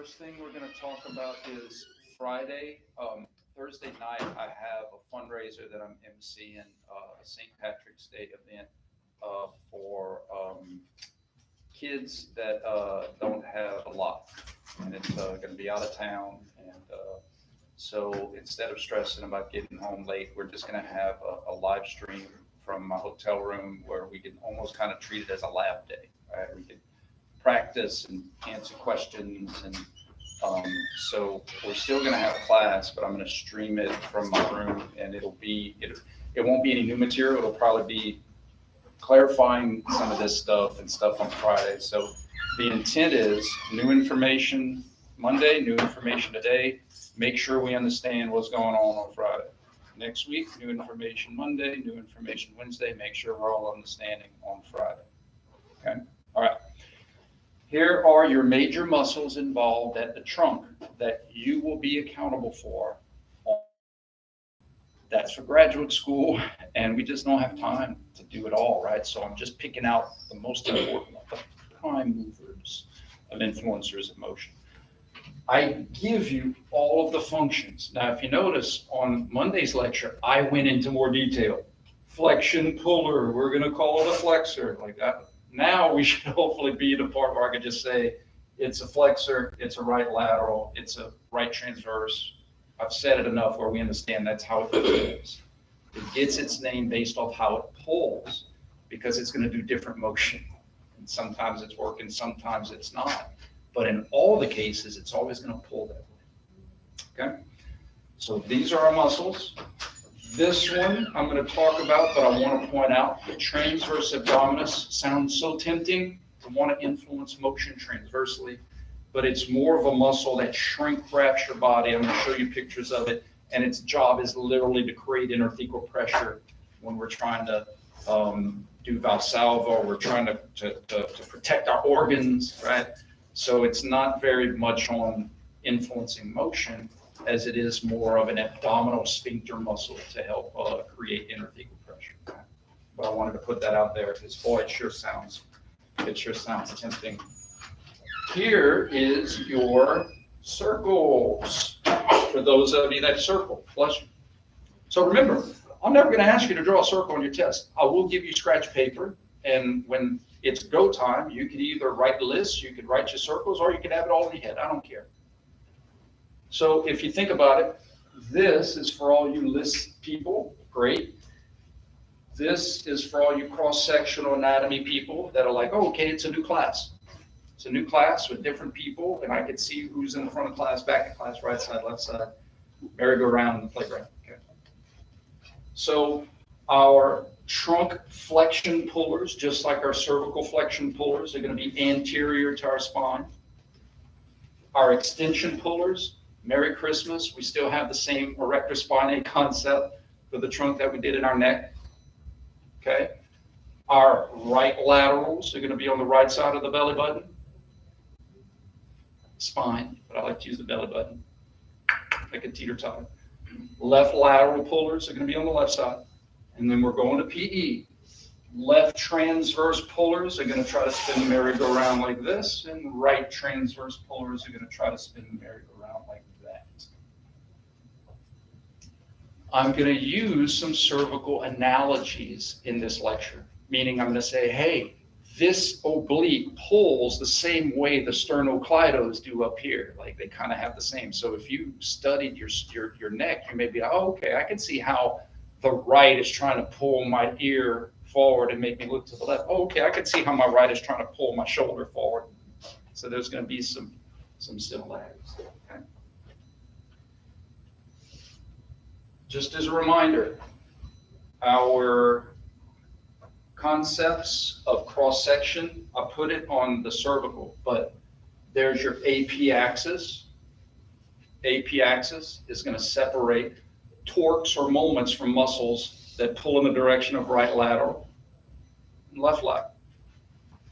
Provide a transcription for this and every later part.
First thing we're going to talk about is Friday. Thursday night, I have a fundraiser that I'm emceeing, a St. Patrick's Day event for kids that don't have a lot. And it's going to be out of town. And so instead of stressing about getting home late, we're just going to have a live stream from my hotel room where we can almost kind of treat it as a lab day, right? We can practice and answer questions. And so we're still going to have class, but I'm going to stream it from my room, and it won't be any new material. It'll probably be clarifying some of this stuff and stuff on Friday. So the intent is new information Monday, new information today. Make sure we understand what's going on Friday. Next week, new information Monday, new information Wednesday. Make sure we're all understanding on Friday. Okay. All right. Here are your major muscles involved at the trunk that you will be accountable for. That's for graduate school, and we just don't have time to do it all, right? So I'm just picking out the most important, the prime movers of influencers of motion. I give you all of the functions. Now, if you notice on Monday's lecture, I went into more detail. Flexion puller, we're going to call it a flexor, like that. Now we should hopefully be at a part where I could just say, it's a flexor, it's a right lateral, it's a right transverse. I've said it enough where we understand that's how it goes. It gets its name based off how it pulls, because it's going to do different motion. And sometimes it's working, sometimes it's not. But in all the cases, it's always going to pull that way. Okay? So these are our muscles. This one I'm going to talk about, but I want to point out the transverse abdominis sounds so tempting to want to influence motion transversely, but it's more of a muscle that shrink wraps your body. I'm going to show you pictures of it, and its job is literally to create interthecal pressure when we're trying to do Valsalva, we're trying to protect our organs, right? So it's not very much on influencing motion as it is more of an abdominal sphincter muscle to help create interthecal pressure. But I wanted to put that out there because, boy, it sure sounds tempting. Here is your circles for those of you that circle. Bless you. So remember, I'm never going to ask you to draw a circle on your test. I will give you scratch paper, and when it's go time, you can either write lists, you can write your circles, or you can have it all in your head. I don't care. So if you think about it, this is for all you list people, great. This is for all you cross-sectional anatomy people that are like, oh, okay, it's a new class. It's a new class with different people, and I can see who's in the front of class, back of class, right side, left side, merry-go-round in the playground. Okay. So our trunk flexion pullers, just like our cervical flexion pullers, are going to be anterior to our spine. Our extension pullers, Merry Christmas. We still have the same erector spinae concept for the trunk that we did in our neck. Okay. Our right laterals are going to be on the right side of the belly button. Spine, but I like to use the belly button, like a teeter-totter. Left lateral pullers are going to be on the left side. And then we're going to PE. Left transverse pullers are going to try to spin the merry-go-round like this, and right transverse pullers are going to try to spin the merry-go-round like that. I'm going to use some cervical analogies in this lecture, meaning I'm going to say, hey, this oblique pulls the same way the sternocleidos do up here. Like they kind of have the same. So if you studied your neck, you may be, oh, okay, I can see how the right is trying to pull my ear forward and make me look to the left. Oh, okay, I can see how my right is trying to pull my shoulder forward. So there's going to be some similarities. Okay. Just as a reminder, our concepts of cross-section, I put it on the cervical, but there's your AP axis. AP axis is going to separate torques or moments from muscles that pull in the direction of right lateral and left lateral.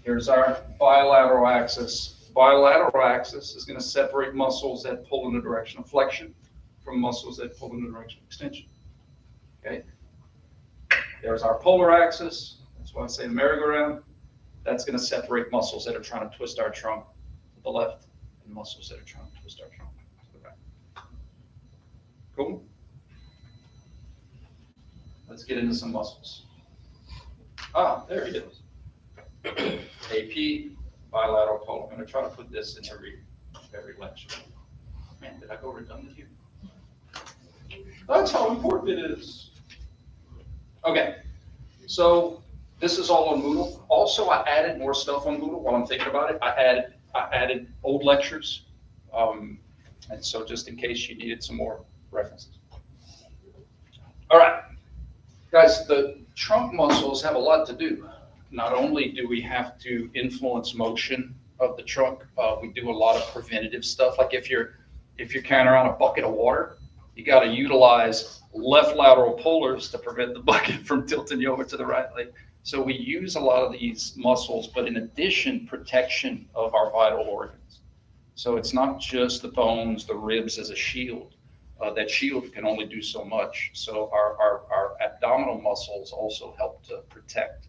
Here's our bilateral axis. Bilateral axis is going to separate muscles that pull in the direction of flexion from muscles that pull in the direction of extension. Okay. There's our polar axis. That's why I say the merry-go-round. That's going to separate muscles that are trying to twist our trunk to the left and muscles that are trying to twist our trunk to the right. Cool? Let's get into some muscles. Ah, there he is. AP, bilateral pull. I'm going to try to put this in every lecture. Man, did I go redundant here? That's how important it is. Okay, so this is all on Moodle. Also, I added more stuff on Moodle while I'm thinking about it. I added old lectures, and so just in case you needed some more references. All right, guys, the trunk muscles have a lot to do. Not only do we have to influence motion of the trunk, we do a lot of preventative stuff. Like if you're carrying around a bucket of water, you got to utilize left lateral pullers to prevent the bucket from tilting you over to the right leg. So we use a lot of these muscles, but in addition, protection of our vital organs. So it's not just the bones, the ribs as a shield. That shield can only do so much. So our abdominal muscles also help to protect.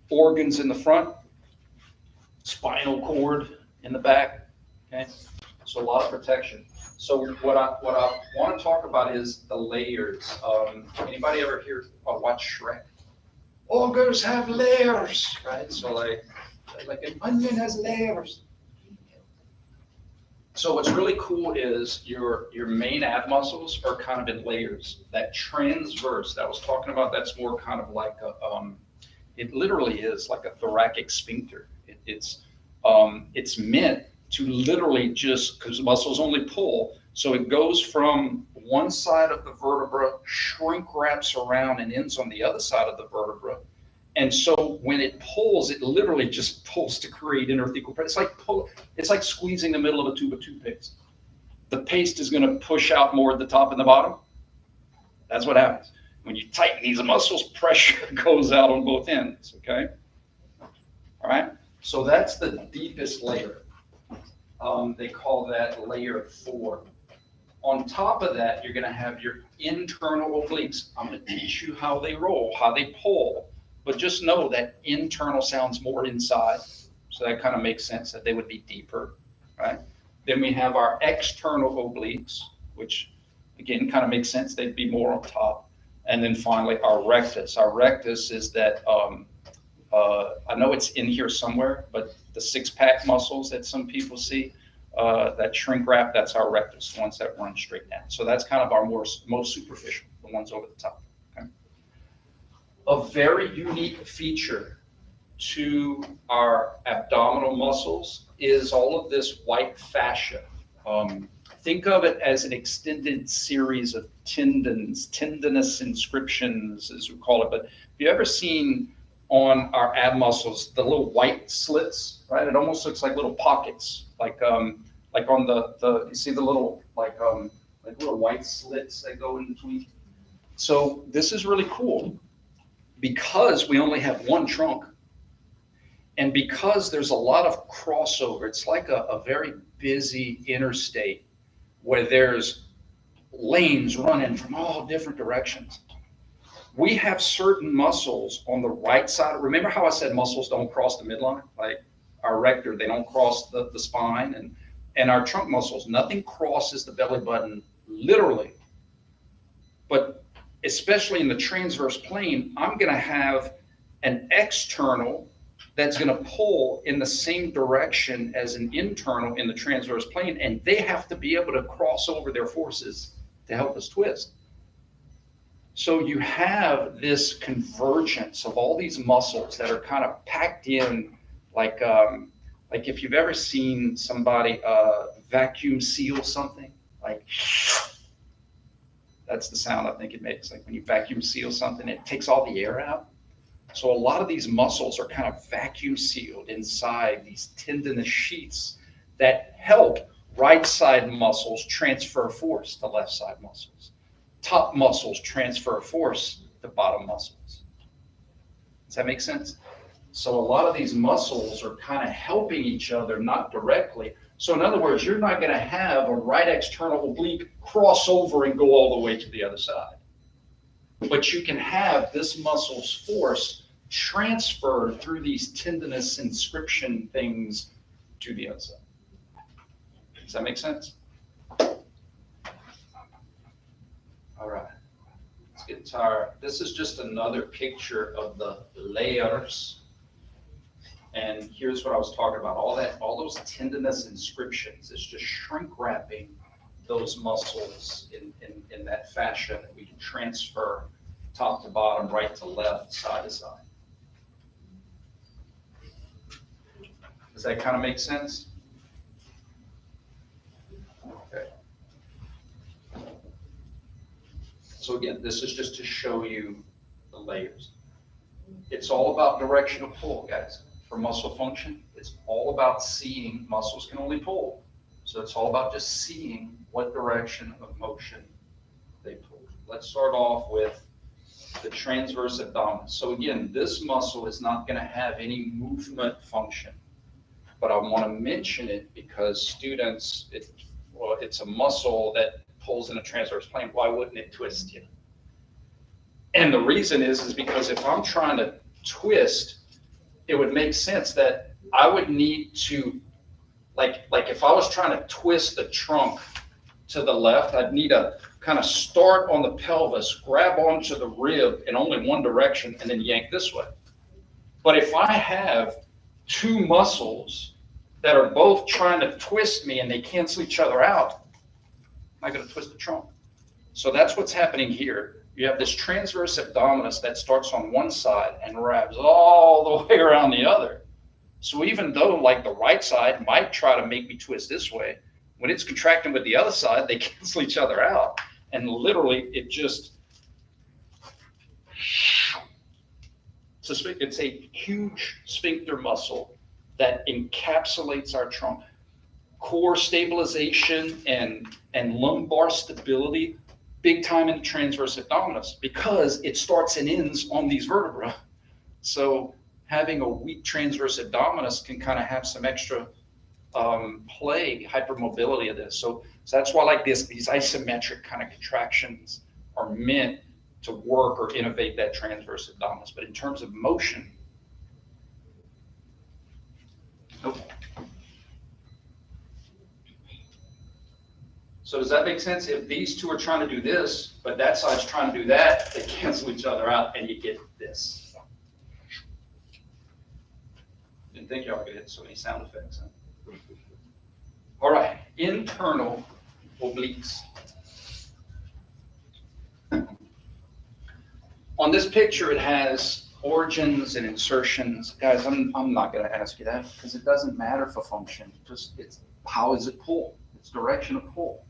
Organs in the front, spinal cord in the back, okay? So a lot of protection. So what I want to talk about is the layers. Anybody ever hear or watch Shrek? Ogres have layers, right? So like an onion has layers. So what's really cool is your main ab muscles are kind of in layers. That transverse that I was talking about, that's more kind of like a, it literally is like a thoracic sphincter. It's meant to literally just, because muscles only pull, so it goes from one side of the vertebra, shrink wraps around and ends on the other side of the vertebra. And so when it pulls, it literally just pulls to create interthecal pressure. It's like squeezing the middle of a tube of toothpaste. The paste is going to push out more at the top and the bottom. That's what happens. When you tighten these muscles, pressure goes out on both ends, okay? All right, so that's the deepest layer. They call that layer 4. On top of that, you're going to have your internal obliques. I'm going to teach you how they roll, how they pull, but just know that internal sounds more inside. So that kind of makes sense that they would be deeper, right? Then we have our external obliques, which again kind of makes sense. They'd be more on top. And then finally, our rectus. Our rectus is that, I know it's in here somewhere, but the six-pack muscles that some people see, that shrink wrap, that's our rectus, the ones that run straight down. So that's kind of our most superficial, the ones over the top. Okay? A very unique feature to our abdominal muscles is all of this white fascia. Think of it as an extended series of tendons, tendinous inscriptions, as we call it. But have you ever seen on our ab muscles the little white slits, right? It almost looks like little pockets, like on the you see the little like little white slits that go in between. So this is really cool because we only have one trunk, and because there's a lot of crossover. It's like a very busy interstate where there's lanes running from all different directions. We have certain muscles on the right side. Remember how I said muscles don't cross the midline? Like our rector, they don't cross the spine, and our trunk muscles, nothing crosses the belly button literally. But especially in the transverse plane, I'm going to have an external that's going to pull in the same direction as an internal in the transverse plane, and they have to be able to cross over their forces to help us twist. So you have this convergence of all these muscles that are kind of packed in, like if you've ever seen somebody vacuum seal something, like that's the sound I think it makes. Like when you vacuum seal something, it takes all the air out. So a lot of these muscles are kind of vacuum sealed inside these tendinous sheaths that help right side muscles transfer force to left side muscles. Top muscles transfer force to bottom muscles. Does that make sense? So a lot of these muscles are kind of helping each other, not directly. So in other words, you're not going to have a right external oblique cross over and go all the way to the other side. But you can have this muscle's force transferred through these tendinous inscription things to the other side. Does that make sense? All right. Let's get to our, this is just another picture of the layers. And here's what I was talking about. All those tendinous inscriptions is just shrink wrapping those muscles in that fashion. We can transfer top to bottom, right to left, side to side. Does that kind of make sense? Okay. So again, this is just to show you the layers. It's all about directional pull, guys. For muscle function, it's all about seeing. Muscles can only pull. So it's all about just seeing what direction of motion they pull. Let's start off with the transverse abdominis. So again, this muscle is not going to have any movement function, but I want to mention it because students, it's a muscle that pulls in a transverse plane. Why wouldn't it twist you? And the reason is because if I'm trying to twist, it would make sense that I would need to, like if I was trying to twist the trunk to the left, I'd need to kind of start on the pelvis, grab onto the rib in only one direction, and then yank this way. But if I have two muscles that are both trying to twist me and they cancel each other out, I'm not going to twist the trunk. So that's what's happening here. You have this transverse abdominis that starts on one side and wraps all the way around the other. So even though like the right side might try to make me twist this way, when it's contracting with the other side, they cancel each other out. And literally it just, it's a huge sphincter muscle that encapsulates our trunk. Core stabilization and lumbar stability, big time in the transverse abdominis because it starts and ends on these vertebrae. So having a weak transverse abdominis can kind of have some extra play, hypermobility of this. So that's why like these isometric kind of contractions are meant to work or innovate that transverse abdominis. But in terms of motion, nope. So does that make sense? If these two are trying to do this, but that side's trying to do that, they cancel each other out and you get this. Didn't think y'all could hit so many sound effects. Huh? All right, internal obliques. On this picture, it has origins and insertions. Guys, I'm not going to ask you that because it doesn't matter for function. Just it's how is it pull? It's direction of pull.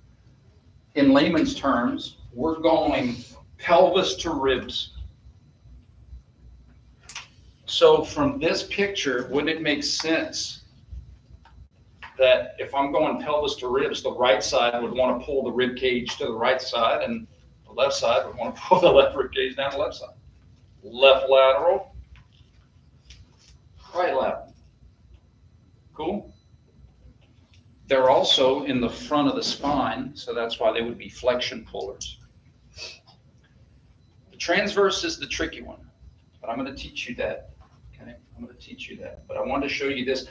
In layman's terms, we're going pelvis to ribs. So from this picture, wouldn't it make sense that if I'm going pelvis to ribs, the right side would want to pull the rib cage to the right side and the left side would want to pull the left rib cage down the left side. Left lateral, right lateral. Cool? They're also in the front of the spine, so that's why they would be flexion pullers. The transverse is the tricky one, but I'm going to teach you that. Okay, I'm going to teach you that. But I wanted to show you this.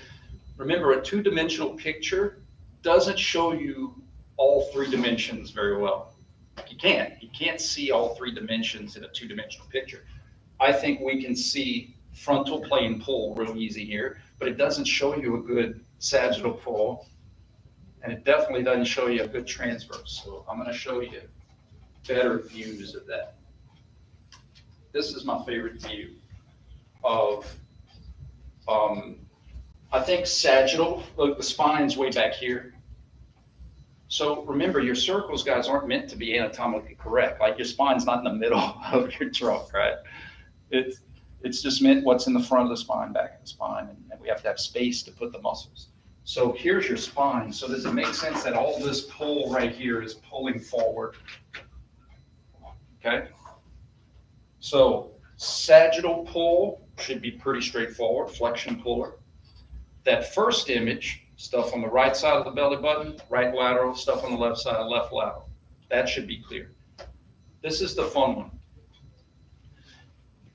Remember, a two-dimensional picture doesn't show you all three dimensions very well. You can't see all three dimensions in a two-dimensional picture. I think we can see frontal plane pull real easy here, but it doesn't show you a good sagittal pull. And it definitely doesn't show you a good transverse. So I'm going to show you better views of that. This is my favorite view of, I think sagittal, look, the spine's way back here. So remember, your circles, guys, aren't meant to be anatomically correct. Like your spine's not in the middle of your trunk, right? It's just meant what's in the front of the spine, back of the spine, and we have to have space to put the muscles. So here's your spine. So does it make sense that all this pull right here is pulling forward? Okay. So sagittal pull should be pretty straightforward, flexion puller. That first image, stuff on the right side of the belly button, right lateral, stuff on the left side, left lateral. That should be clear. This is the fun one.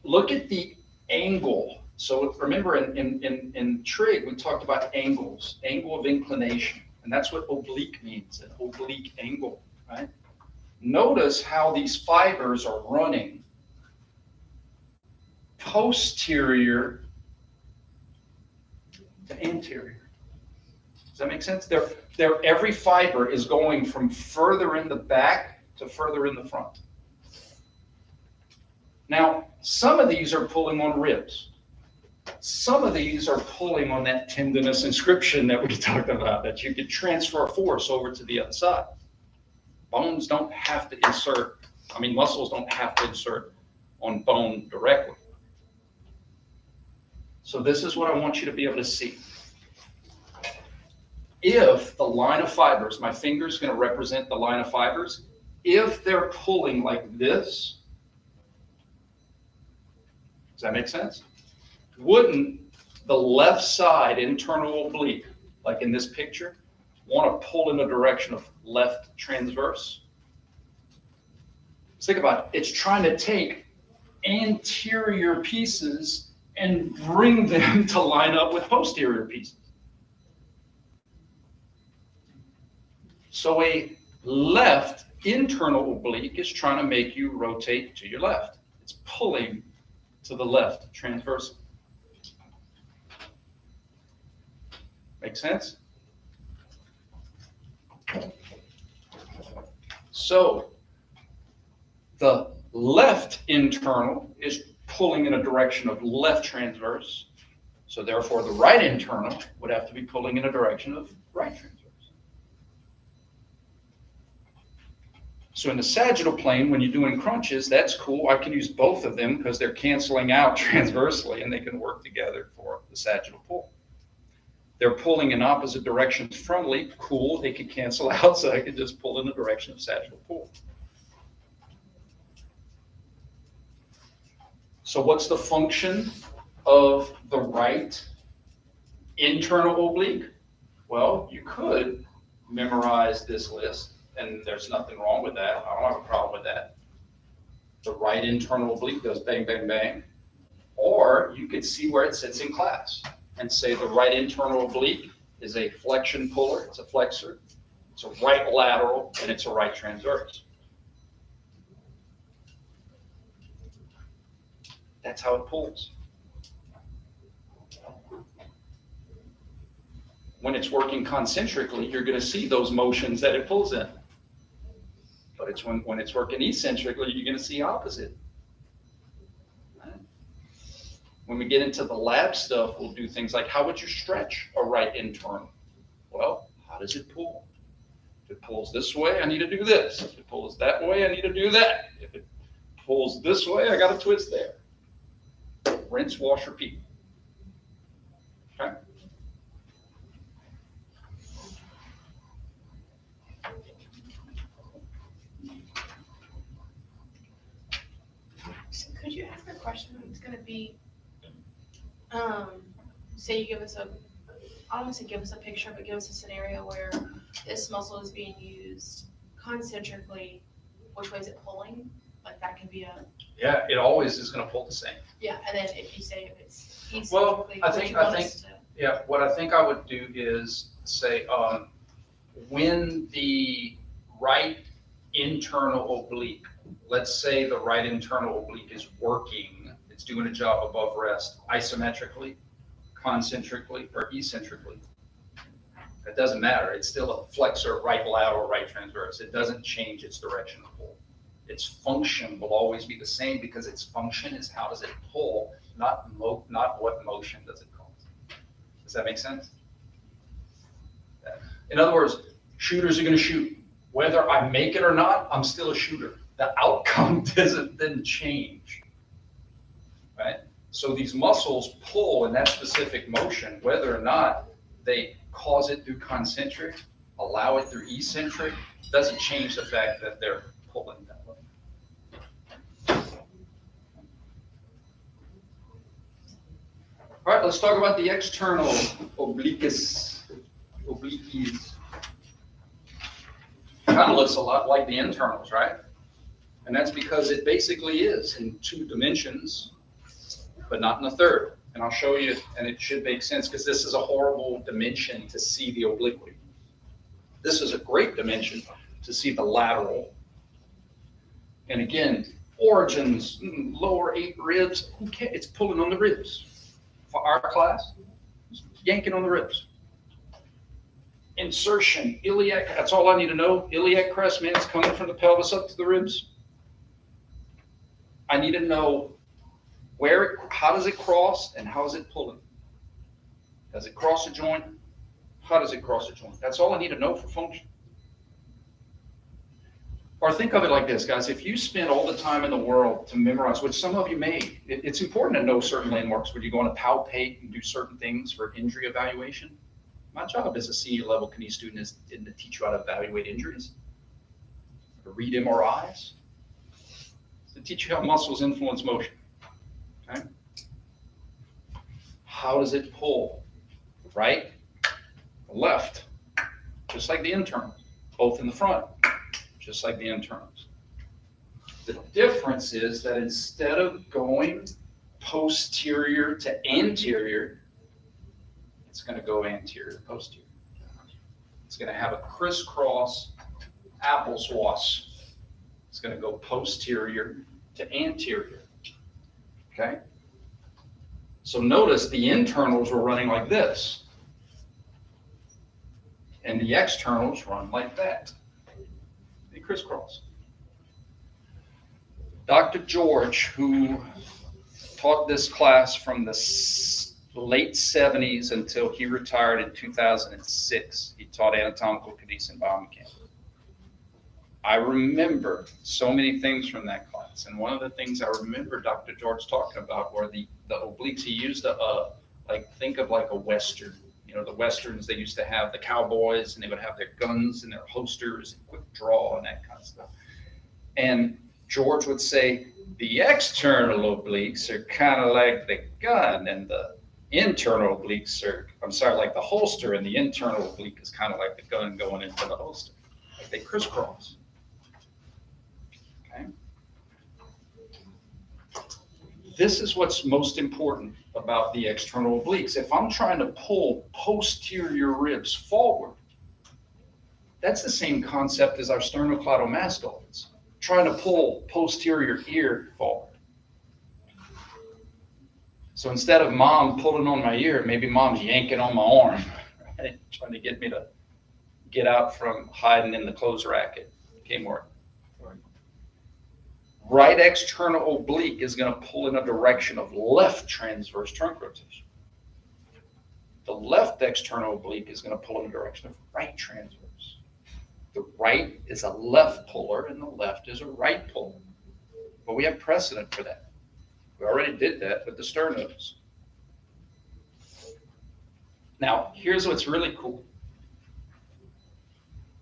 Look at the angle. So remember in trig, we talked about angles, angle of inclination. And that's what oblique means, an oblique angle, right? Notice how these fibers are running posterior to anterior. Does that make sense? Every fiber is going from further in the back to further in the front. Now, some of these are pulling on ribs. Some of these are pulling on that tendinous inscription that we talked about, that you could transfer force over to the other side. Bones don't have to insert, muscles don't have to insert on bone directly. So this is what I want you to be able to see. If the line of fibers, my finger's going to represent the line of fibers, if they're pulling like this, does that make sense? Wouldn't the left side internal oblique, like in this picture, want to pull in the direction of left transverse? Think about it. It's trying to take anterior pieces and bring them to line up with posterior pieces. So a left internal oblique is trying to make you rotate to your left. It's pulling to the left transversely. Make sense? So the left internal is pulling in a direction of left transverse. So therefore the right internal would have to be pulling in a direction of right transverse. So in the sagittal plane, when you're doing crunches, that's cool. I can use both of them because they're canceling out transversely and they can work together for the sagittal pull. They're pulling in opposite directions frontally. Cool, they can cancel out, so I can just pull in the direction of sagittal pull. So what's the function of the right internal oblique? Well, you could memorize this list, and there's nothing wrong with that. I don't have a problem with that. The right internal oblique goes bang, bang, bang. Or you could see where it sits in class and say the right internal oblique is a flexion puller, it's a flexor, it's a right lateral, and it's a right transverse. That's how it pulls. When it's working concentrically, you're going to see those motions that it pulls in. But it's when it's working eccentrically, you're going to see opposite. When we get into the lab stuff, we'll do things like, how would you stretch a right internal? Well, how does it pull? If it pulls this way, I need to do this. If it pulls that way, I need to do that. If it pulls this way, I got to twist there. Rinse, wash, repeat. Okay? So could you ask a question? It's going to be, say you give us I don't want to say give us a picture, but give us a scenario where this muscle is being used concentrically. Which way is it pulling? Like that could be a... Yeah, it always is going to pull the same. Yeah, and then if you say if it's eccentrically, Well, what I think I would do is say, when the right internal oblique, let's say the right internal oblique is working, it's doing a job above rest, isometrically, concentrically, or eccentrically. It doesn't matter. It's still a flexor, right lateral, right transverse. It doesn't change its direction of pull. Its function will always be the same because its function is how does it pull, not what motion does it cause. Does that make sense? In other words, shooters are going to shoot. Whether I make it or not, I'm still a shooter. The outcome didn't change, right? So these muscles pull in that specific motion, whether or not they cause it through concentric, allow it through eccentric, doesn't change the fact that they're pulling that way. All right, let's talk about the external obliques. Kind of looks a lot like the internals, right? And that's because it basically is in 2 dimensions, but not in a third. And I'll show you, and it should make sense because this is a horrible dimension to see the obliquity. This is a great dimension to see the lateral. And again, origins, lower 8 ribs, who cares? It's pulling on the ribs. For our class, yanking on the ribs. Insertion, iliac, that's all I need to know. Iliac crest, man, it's coming from the pelvis up to the ribs. I need to know how does it cross and how is it pulling? Does it cross a joint? How does it cross a joint? That's all I need to know for function. Or think of it like this, guys. If you spend all the time in the world to memorize, which some of you may, it's important to know certain landmarks when you go on to palpate and do certain things for injury evaluation. My job as a senior level KNES student is to teach you how to evaluate injuries, to read MRIs, to teach you how muscles influence motion. Okay? How does it pull? Right, left, just like the internals, both in the front, just like the internals. The difference is that instead of going posterior to anterior, it's going to go anterior to posterior. It's going to have a crisscross applesauce. It's going to go posterior to anterior. Okay? So notice the internals were running like this. And the externals run like that. They crisscross. Dr. George, who taught this class from the late 70s until he retired in 2006, he taught anatomical kinesis and biomechanics. I remember so many things from that class. And one of the things I remember Dr. George talking about were the obliques. He used think of like a Western. You know, the Westerns, they used to have the cowboys and they would have their guns and their holsters and quick draw and that kind of stuff. And George would say, the external obliques are kind of like the gun and the internal obliques like the holster, and the internal oblique is kind of like the gun going into the holster. Like they crisscross. Okay. This is what's most important about the external obliques. If I'm trying to pull posterior ribs forward, that's the same concept as our sternocleidomastoids, trying to pull posterior ear forward. So instead of mom pulling on my ear, maybe mom's yanking on my arm, right? Trying to get me to get out from hiding in the clothes racket. Okay, more. Right external oblique is going to pull in a direction of left transverse trunk rotation. The left external oblique is going to pull in a direction of right transverse. The right is a left puller and the left is a right puller. But we have precedent for that. We already did that with the sternos. Now, here's what's really cool.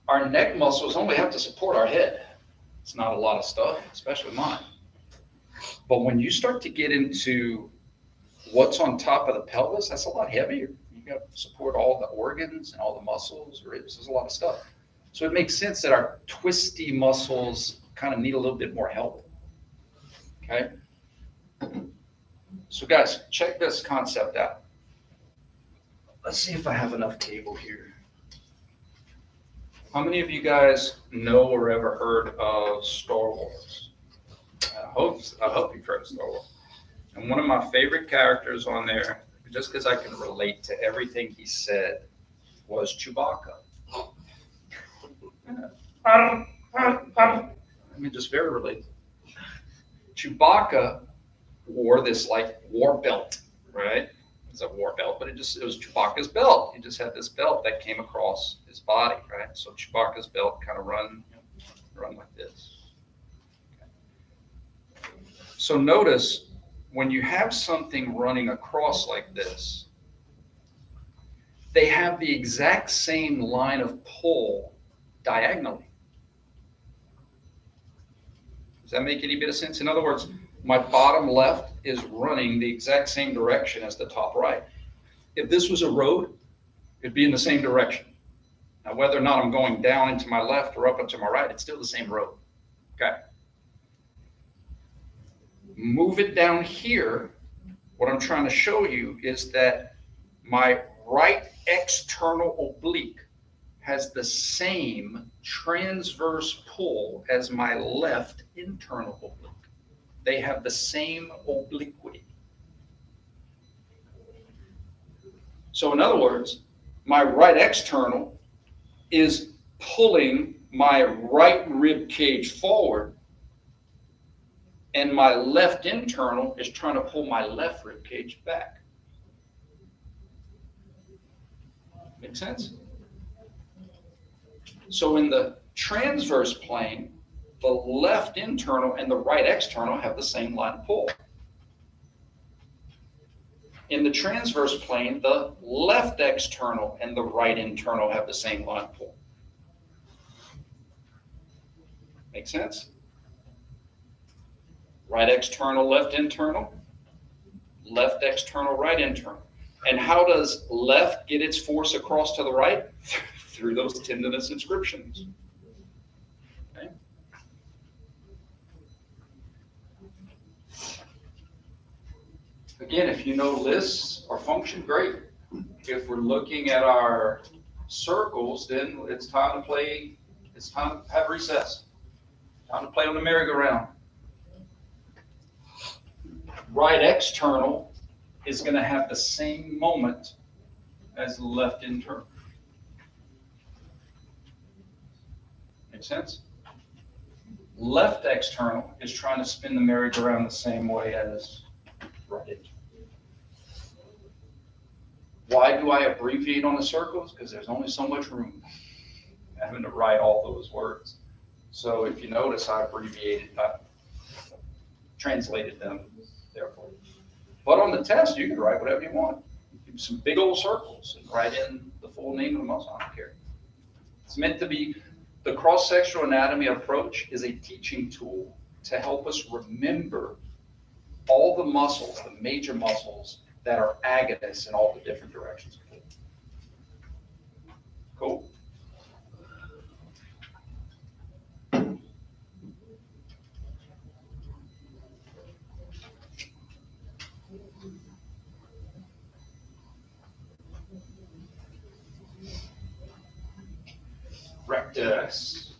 Our neck muscles only have to support our head. It's not a lot of stuff, especially mine. But when you start to get into what's on top of the pelvis, that's a lot heavier. You got to support all the organs and all the muscles, ribs. There's a lot of stuff. So it makes sense that our twisty muscles kind of need a little bit more help. Okay? So guys, check this concept out. Let's see if I have enough cable here. How many of you guys know or ever heard of Star Wars? I hope you've heard of Star Wars. And one of my favorite characters on there, just because I can relate to everything he said, was Chewbacca. I mean, just very related. Chewbacca wore this like war belt, right? It's a war belt, but it was Chewbacca's belt. He just had this belt that came across his body, right? So Chewbacca's belt kind of run like this. Okay. So notice when you have something running across like this, they have the exact same line of pull diagonally. Does that make any bit of sense? In other words, my bottom left is running the exact same direction as the top right. If this was a road, it'd be in the same direction. Now, whether or not I'm going down into my left or up into my right, it's still the same road. Okay. Move it down here. What I'm trying to show you is that my right external oblique has the same transverse pull as my left internal oblique. They have the same obliquity. So in other words, my right external is pulling my right rib cage forward, and my left internal is trying to pull my left rib cage back. Make sense? So in the transverse plane, the left internal and the right external have the same line pull. In the transverse plane, the left external and the right internal have the same line pull. Make sense? Right external, left internal, left external, right internal. And how does left get its force across to the right? Through those tendinous inscriptions. Okay. Again, if you know lists or function, great. If we're looking at our circles, then it's time to play, it's time to have recess. Time to play on the merry-go-round. Right external is going to have the same moment as the left internal. Make sense? Left external is trying to spin the merry-go-round the same way as right internal. Why do I abbreviate on the circles? Because there's only so much room having to write all those words. So if you notice, I abbreviated, I translated them, therefore. But on the test, you can write whatever you want. Do some big old circles and write in the full name of the muscle. I don't care. It's meant to be, the cross-sectional anatomy approach is a teaching tool to help us remember all the muscles, the major muscles that are agonists in all the different directions. Cool. Rectus.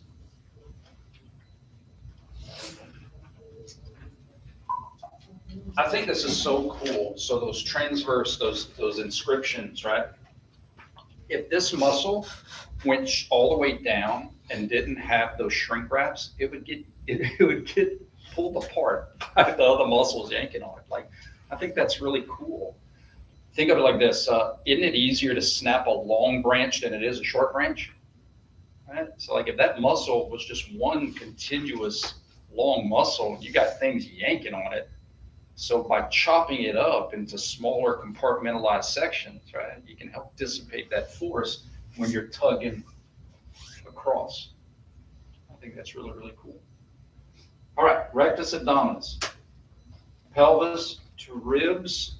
I think this is so cool. So those transverse, those inscriptions, right? If this muscle went all the way down and didn't have those shrink wraps, it would get pulled apart by the other muscles yanking on it. Like, I think that's really cool. Think of it like this. Isn't it easier to snap a long branch than it is a short branch? Right? So like if that muscle was just one continuous long muscle, you got things yanking on it. So by chopping it up into smaller compartmentalized sections, right, you can help dissipate that force when you're tugging across. I think that's really, really cool. All right, rectus abdominis. Pelvis to ribs.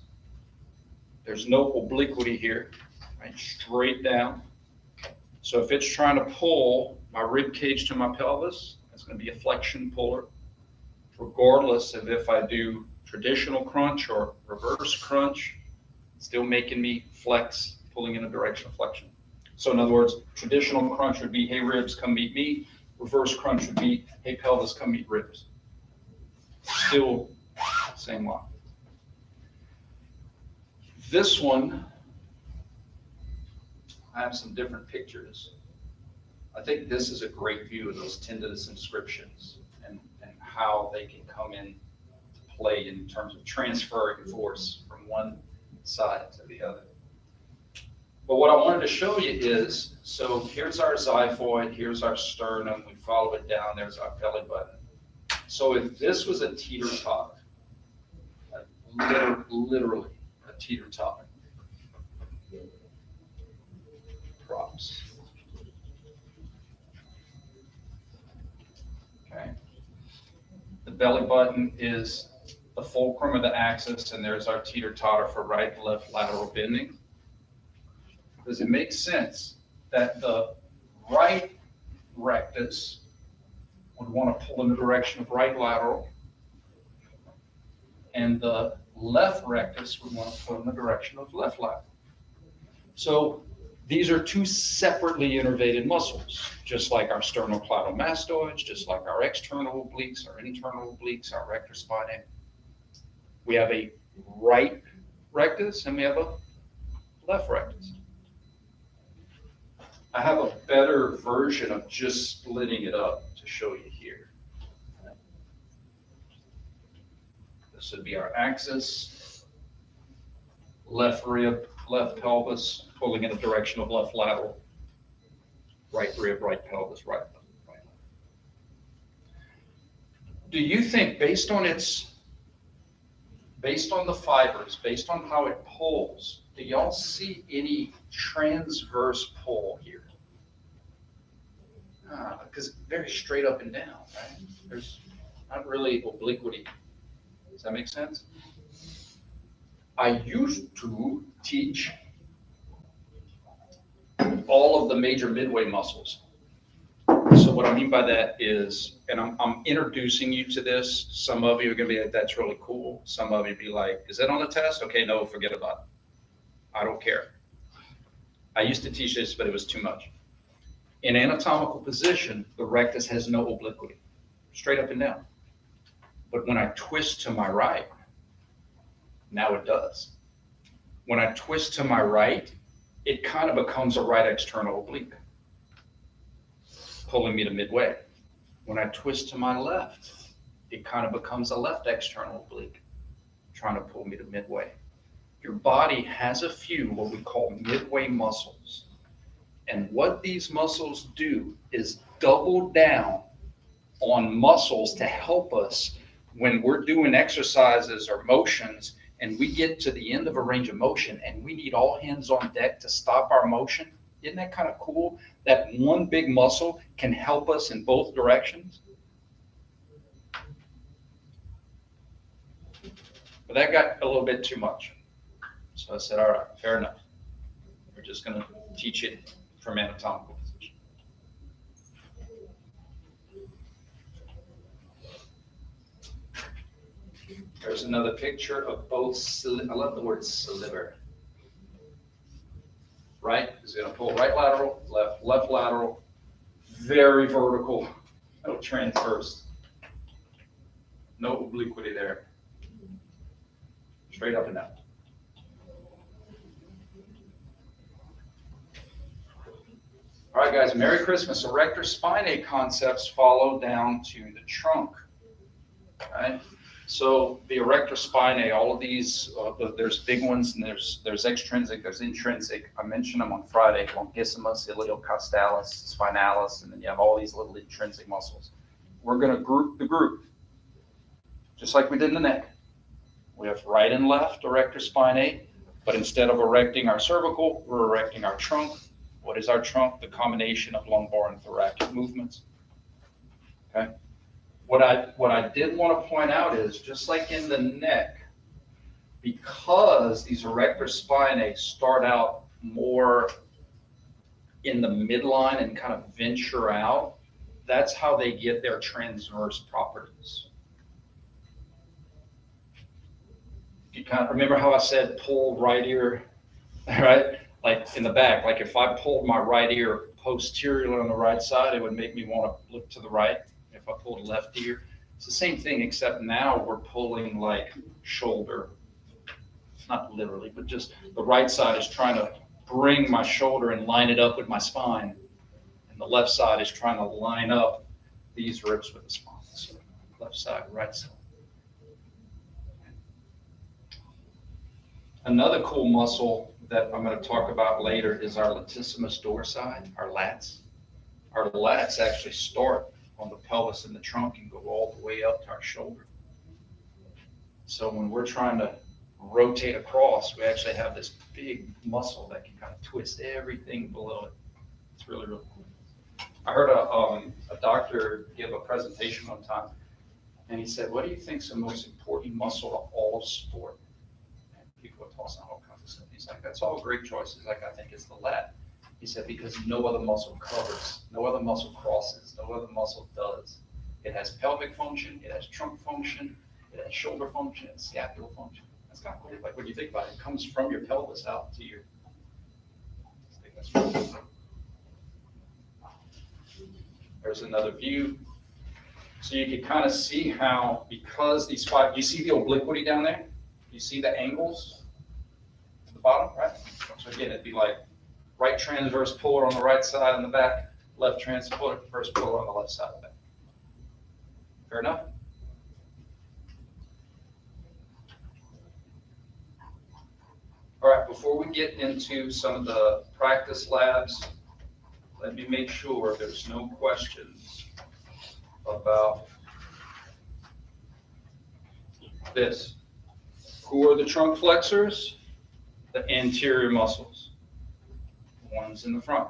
There's no obliquity here, right? Straight down. So if it's trying to pull my rib cage to my pelvis, it's going to be a flexion puller, regardless of if I do traditional crunch or reverse crunch, still making me flex, pulling in a direction of flexion. So in other words, traditional crunch would be, hey, ribs, come meet me. Reverse crunch would be, hey, pelvis, come meet ribs. Still same line. This one, I have some different pictures. I think this is a great view of those tendinous inscriptions and how they can come in to play in terms of transferring force from one side to the other. But what I wanted to show you is, so here's our xiphoid, here's our sternum, we follow it down, there's our belly button. So if this was a teeter-totter, like literally a teeter-totter, props. Okay. The belly button is the fulcrum of the axis, and there's our teeter-totter for right and left lateral bending. Does it make sense that the right rectus would want to pull in the direction of right lateral, and the left rectus would want to pull in the direction of left lateral? So These are two separately innervated muscles, just like our sternocleidomastoids, just like our external obliques, our internal obliques, our rector spinae. We have a right rectus and we have a left rectus. I have a better version of just splitting it up to show you here. This would be our axis, left rib, left pelvis, pulling in the direction of left lateral, right rib, right pelvis, right. Do you think, based on the fibers, based on how it pulls, do y'all see any transverse pull here? Because very straight up and down, right? There's not really obliquity. Does that make sense? I used to teach all of the major midway muscles. So what I mean by that is, and I'm introducing you to this. Some of you are going to be like, that's really cool. Some of you be like, is that on the test? Okay, no, forget about it. I don't care. I used to teach this, but it was too much. In anatomical position, the rectus has no obliquity, straight up and down. But when I twist to my right, now it does. When I twist to my right, it kind of becomes a right external oblique, pulling me to midway. When I twist to my left, it kind of becomes a left external oblique, trying to pull me to midway. Your body has a few what we call midway muscles. And what these muscles do is double down on muscles to help us when we're doing exercises or motions and we get to the end of a range of motion and we need all hands on deck to stop our motion. Isn't that kind of cool? That one big muscle can help us in both directions. But that got a little bit too much. So I said, all right, fair enough. We're just going to teach it from anatomical position. There's another picture of both, I love the word sliver. Right is going to pull right lateral, left lateral, very vertical, no transverse, no obliquity there, straight up and down. All right, guys, Merry Christmas. Erector spinae concepts follow down to the trunk. Right? So the erector spinae, all of these, there's big ones and there's extrinsic, there's intrinsic. I mentioned them on Friday, longissimus, iliocostalis, spinalis, and then you have all these little intrinsic muscles. We're going to group the group, just like we did in the neck. We have right and left erector spinae, but instead of erecting our cervical, we're erecting our trunk. What is our trunk? The combination of lumbar and thoracic movements. Okay. What I did want to point out is, just like in the neck, because these erector spinae start out more in the midline and kind of venture out, that's how they get their transverse properties. You kind of remember how I said pull right ear, right? Like in the back, like if I pulled my right ear posteriorly on the right side, it would make me want to look to the right. If I pulled left ear, it's the same thing, except now we're pulling like shoulder, not literally, but just the right side is trying to bring my shoulder and line it up with my spine. And the left side is trying to line up these ribs with the spine. So left side, right side. Another cool muscle that I'm going to talk about later is our latissimus dorsi, our lats. Our lats actually start on the pelvis and the trunk and go all the way up to our shoulder. So when we're trying to rotate across, we actually have this big muscle that can kind of twist everything below it. It's really, really cool. I heard a doctor give a presentation one time, and he said, what do you think is the most important muscle of all of sport? And people are tossing all kinds of stuff. He's like, that's all great choices. Like, I think it's the lat. He said, because no other muscle covers, no other muscle crosses, no other muscle does. It has pelvic function, it has trunk function, it has shoulder function, and scapular function. That's kind of cool. Like when you think about it, it comes from your pelvis out to your. There's another view. So you can kind of see how, because these five, you see the obliquity down there? You see the angles at the bottom, right? So again, it'd be like right transverse puller on the right side on the back, left transverse puller on the left side of the back. Fair enough? All right, before we get into some of the practice labs, let me make sure there's no questions about this. Who are the trunk flexors? The anterior muscles, the ones in the front.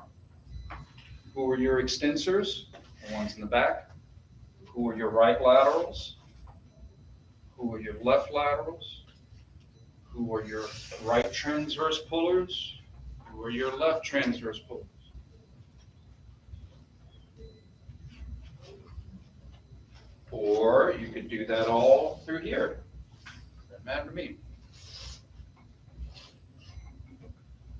Who are your extensors? The ones in the back. Who are your right laterals? Who are your left laterals? Who are your right transverse pullers? Who are your left transverse pullers? Or you could do that all through here. Doesn't matter to me.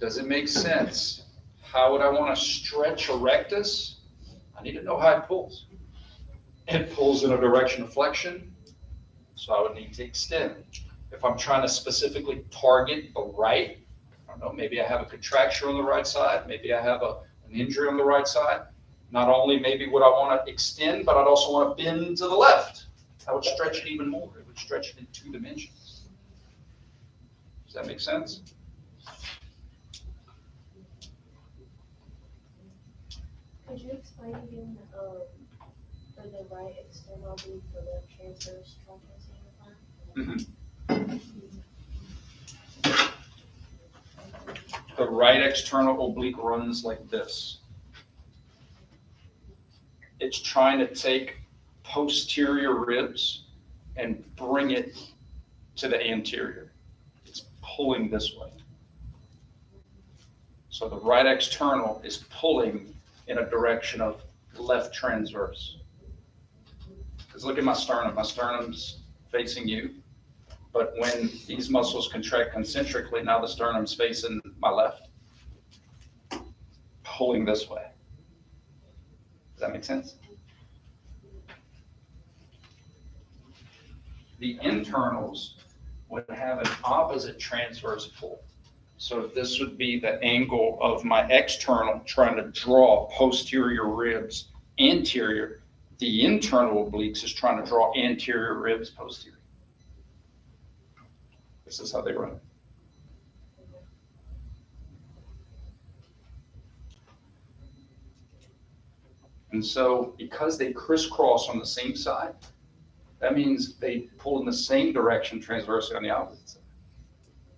Does it make sense? How would I want to stretch a rectus? I need to know how it pulls. It pulls in a direction of flexion, so I would need to extend. If I'm trying to specifically target the right, I don't know, maybe I have a contracture on the right side, maybe I have an injury on the right side. Not only maybe would I want to extend, but I'd also want to bend to the left. I would stretch it even more. It would stretch it in 2 dimensions. Does that make sense? Could you explain again, for the right external oblique, for the transverse trunk The right external oblique runs like this. It's trying to take posterior ribs and bring it to the anterior. It's pulling this way. So the right external is pulling in a direction of left transverse. Because look at my sternum. My sternum's facing you. But when these muscles contract concentrically, now the sternum's facing my left, pulling this way. Does that make sense? The internals would have an opposite transverse pull. So this would be the angle of my external trying to draw posterior ribs anterior. The internal obliques is trying to draw anterior ribs posterior. This is how they run. And so because they crisscross on the same side, that means they pull in the same direction transversely on the opposite side.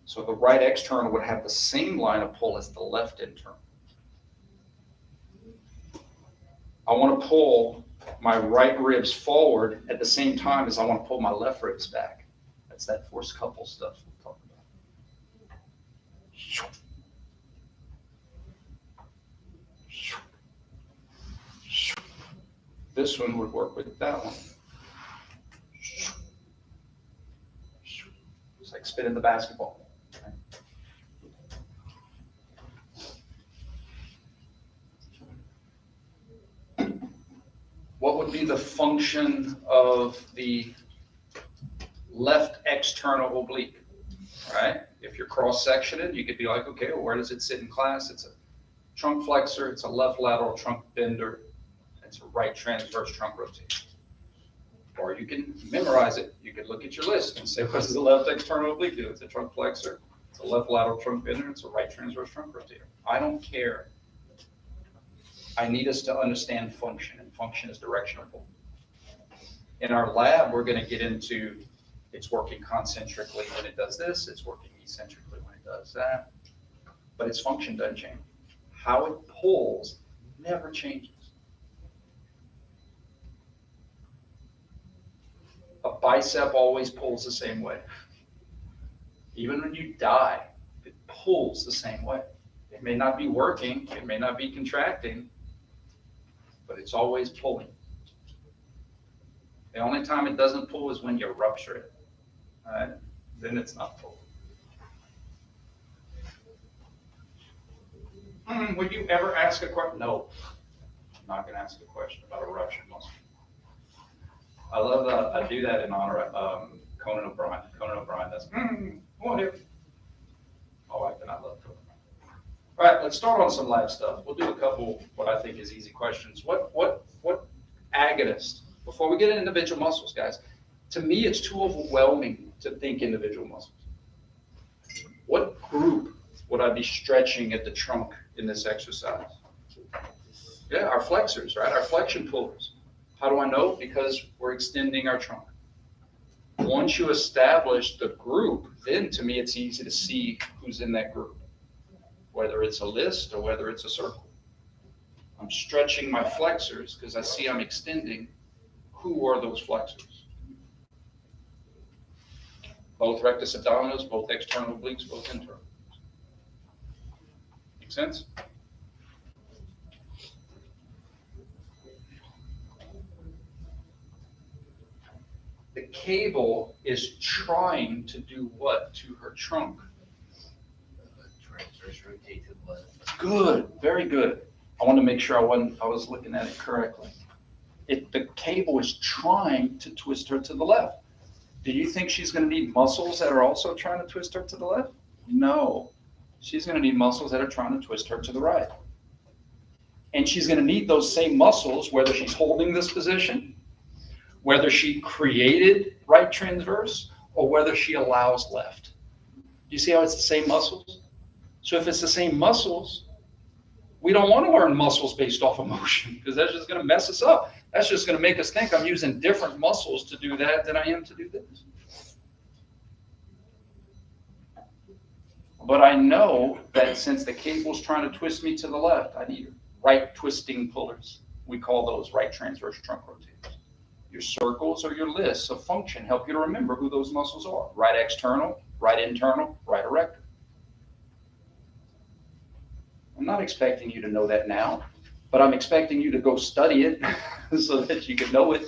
So the right external would have the same line of pull as the left internal. I want to pull my right ribs forward at the same time as I want to pull my left ribs back. That's that force couple stuff we'll talk about. This one would work with that one. It's like spinning the basketball. What would be the function of the left external oblique, right? If you're cross-sectioned, you could be like, okay, well, where does it sit in class? It's a trunk flexor, it's a left lateral trunk bender, it's a right transverse trunk rotator. Or you can memorize it. You could look at your list and say, what does the left external oblique do? It's a trunk flexor, it's a left lateral trunk bender, it's a right transverse trunk rotator. I don't care. I need us to understand function, and function is directional pull. In our lab, we're going to get into it's working concentrically when it does this, it's working eccentrically when it does that, but its function doesn't change. How it pulls never changes. A bicep always pulls the same way. Even when you die, it pulls the same way. It may not be working, it may not be contracting, but it's always pulling. The only time it doesn't pull is when you rupture it. All right? Then it's not pulling. Would you ever ask a question? No, I'm not gonna ask a question about a Russian muscle. I love that, I do that in honor of Conan O'Brien. Conan O'Brien does, what if? My wife and I love Conan. All right, let's start on some live stuff. We'll do a couple, what I think is easy questions. What agonist, before we get into individual muscles, guys, to me, it's too overwhelming to think individual muscles. What group would I be stretching at the trunk in this exercise? Yeah, our flexors, right? Our flexion pullers. How do I know? Because we're extending our trunk. Once you establish the group, then to me, it's easy to see who's in that group, whether it's a list or whether it's a circle. I'm stretching my flexors because I see I'm extending. Who are those flexors? Both rectus abdominis, both external obliques, both internal. Make sense? The cable is trying to do what to her trunk? Transverse rotate to the left. Good, very good. I want to make sure I was looking at it correctly. The cable is trying to twist her to the left. Do you think she's going to need muscles that are also trying to twist her to the left? No. She's going to need muscles that are trying to twist her to the right. And she's going to need those same muscles whether she's holding this position, whether she created right transverse, or whether she allows left. Do you see how it's the same muscles? So if it's the same muscles, we don't want to learn muscles based off of motion because that's just going to mess us up. That's just going to make us think I'm using different muscles to do that than I am to do this. But I know that since the cable's trying to twist me to the left, I need right twisting pullers. We call those right transverse trunk rotators. Your circles or your lists of function help you to remember who those muscles are. Right external, right internal, right erector. I'm not expecting you to know that now, but I'm expecting you to go study it so that you can know it.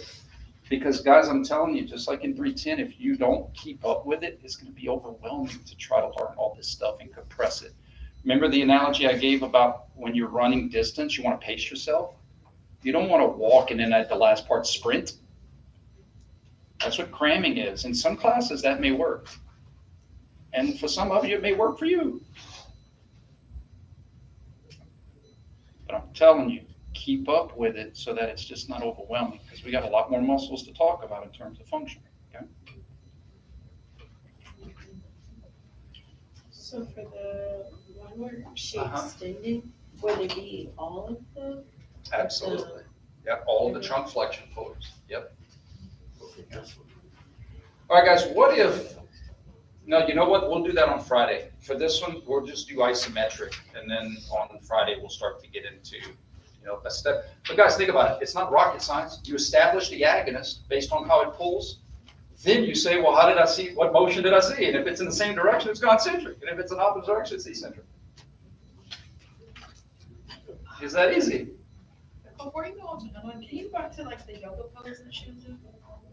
Because guys, I'm telling you, just like in 310, if you don't keep up with it, it's going to be overwhelming to try to learn all this stuff and compress it. Remember the analogy I gave about when you're running distance, you want to pace yourself? You don't want to walk and then at the last part sprint. That's what cramming is. In some classes, that may work. And for some of you, it may work for you. But I'm telling you, keep up with it so that it's just not overwhelming because we got a lot more muscles to talk about in terms of function. Okay? So for the one where she Uh-huh. extended, would it be all of them? Absolutely. Yep, all the trunk flexion pullers. Yep. All right, guys, what if, no, you know what? We'll do that on Friday. For this one, we'll just do isometric. And then on Friday, we'll start to get into, a step. But guys, think about it. It's not rocket science. You establish the agonist based on how it pulls. Then you say, well, how did I see, what motion did I see? And if it's in the same direction, it's concentric. And if it's in opposite direction, it's eccentric. Is that easy? Before you go on to another one, can you go back to like the yoga pose that she was doing?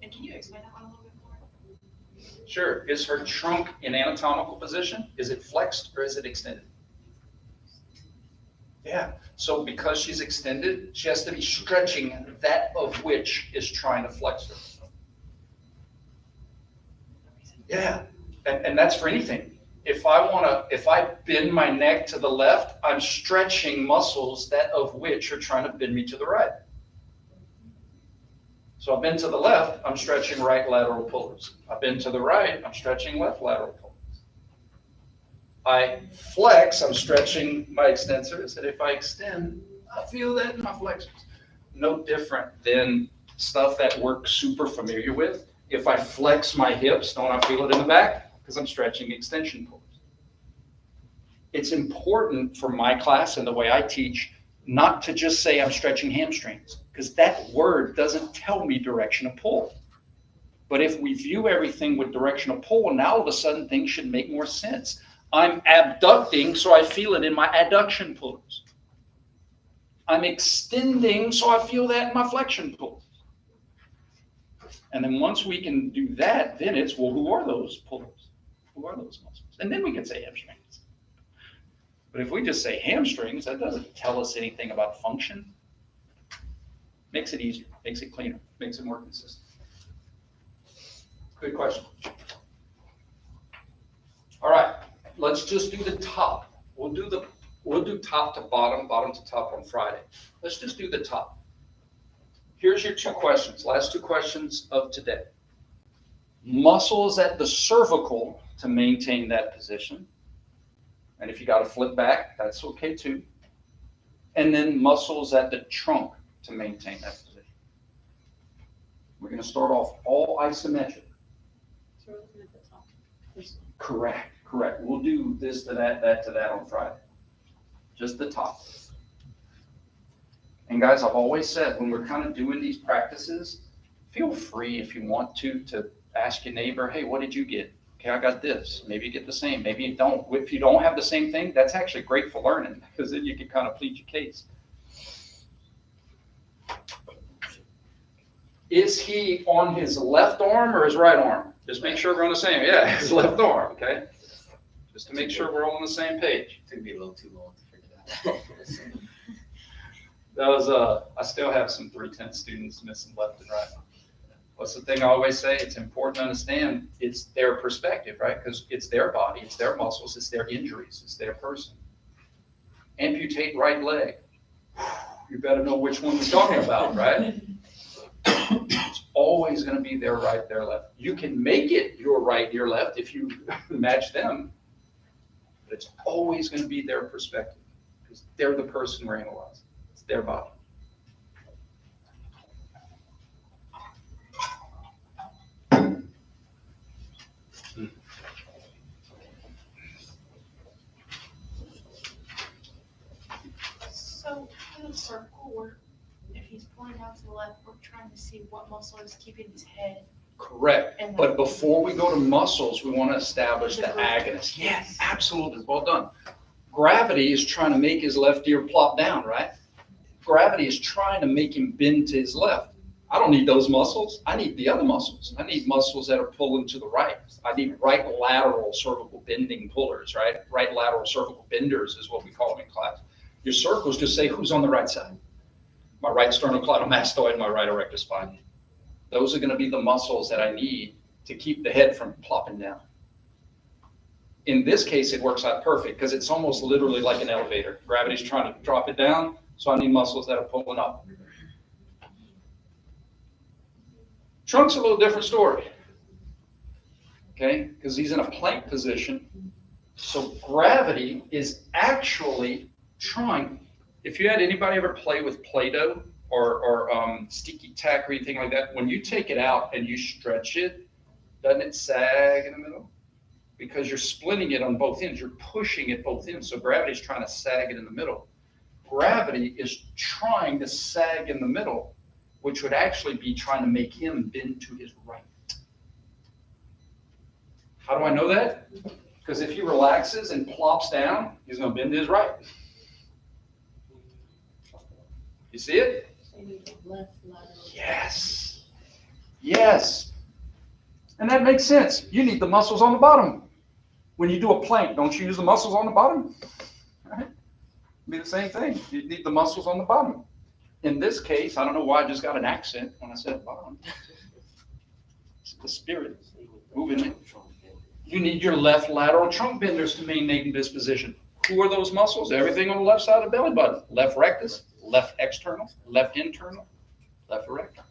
And can you explain that one a little bit more? Sure. Is her trunk in anatomical position? Is it flexed or is it extended? Yeah. So because she's extended, she has to be stretching that of which is trying to flex her. Yeah. And that's for anything. If I bend my neck to the left, I'm stretching muscles that of which are trying to bend me to the right. So I bend to the left, I'm stretching right lateral pullers. I bend to the right, I'm stretching left lateral pullers. I flex, I'm stretching my extensors, and if I extend, I feel that in my flexors. No different than stuff that we're super familiar with. If I flex my hips, don't I feel it in the back? Because I'm stretching extension pullers. It's important for my class and the way I teach not to just say I'm stretching hamstrings, because that word doesn't tell me direction of pull. But if we view everything with direction of pull, now all of a sudden things should make more sense. I'm abducting, so I feel it in my adduction pullers. I'm extending, so I feel that in my flexion pullers. And then once we can do that, then it's, well, who are those pullers? Who are those muscles? And then we can say hamstrings. But if we just say hamstrings, that doesn't tell us anything about function. Makes it easier, makes it cleaner, makes it more consistent. Good question. All right, let's just do the top. We'll do top to bottom, bottom to top on Friday. Let's just do the top. Here's your two questions, last two questions of today. Muscles at the cervical to maintain that position. And if you got to flip back, that's okay too. And then muscles at the trunk to maintain that position. We're going to start off all isometric. So we're looking at the top. Correct. We'll do this to that to that on Friday. Just the top. And guys, I've always said when we're kind of doing these practices, feel free if you want to ask your neighbor, hey, what did you get? Okay, I got this. Maybe you get the same. Maybe you don't. If you don't have the same thing, that's actually great for learning because then you can kind of plead your case. Is he on his left arm or his right arm? Just make sure we're on the same. Yeah, his left arm, okay? Just to make sure we're all on the same page. Took me a little too long to figure that out. That was, I still have some 310 students missing left and right. What's the thing I always say? It's important to understand it's their perspective, right? Because it's their body, it's their muscles, it's their injuries, it's their person. Amputate right leg. You better know which one we're talking about, right? It's always going to be their right, their left. You can make it your right, your left if you match them, but it's always going to be their perspective because they're the person we're analyzing. It's their body. So in the circle, if he's pulling out to the left, we're trying to see what muscle is keeping his head. Correct. And But before we go to muscles, we want to establish the The agonist. Yes, absolutely. Well done. Gravity is trying to make his left ear plop down, right? Gravity is trying to make him bend to his left. I don't need those muscles. I need the other muscles. I need muscles that are pulling to the right. I need right lateral cervical bending pullers, right? Right lateral cervical benders is what we call them in class. Your circles just say who's on the right side. My right sternocleidomastoid, my right erector spine. Those are going to be the muscles that I need to keep the head from plopping down. In this case, it works out perfect because it's almost literally like an elevator. Gravity's trying to drop it down, so I need muscles that are pulling up. Trunk's a little different story, okay? Because he's in a plank position, so gravity is actually trying. If you had anybody ever play with Play-Doh or sticky tack or anything like that, when you take it out and you stretch it, doesn't it sag in the middle? Because you're splitting it on both ends, you're pushing it both ends, so gravity's trying to sag it in the middle. Gravity is trying to sag in the middle, which would actually be trying to make him bend to his right. How do I know that? Because if he relaxes and plops down, he's going to bend to his right. You see it? So you need the left lateral. Yes. Yes. And that makes sense. You need the muscles on the bottom. When you do a plank, don't you use the muscles on the bottom? Right? Be the same thing. You need the muscles on the bottom. In this case, I don't know why I just got an accent when I said bottom. It's the spirit moving it. You need your left lateral trunk benders to maintain this position. Who are those muscles? Everything on the left side of the belly button. Left rectus, left external, left internal, left erector.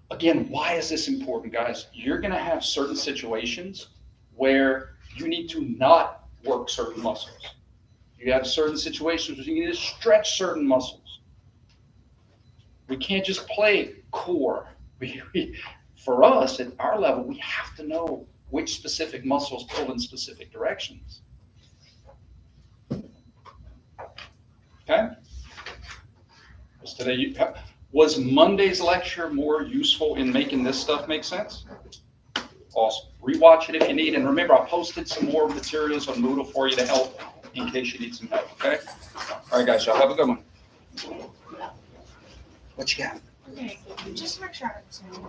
Again, why is this important, guys? You're going to have certain situations where you need to not work certain muscles. You have certain situations where you need to stretch certain muscles. We can't just play core. For us, at our level, we have to know which specific muscles pull in specific directions. Okay? Was Monday's lecture more useful in making this stuff make sense? Awesome. Rewatch it if you need. And remember, I posted some more materials on Moodle for you to help in case you need some help, okay? All right, guys, y'all have a good one. What you got? Okay, just to make sure I understand this.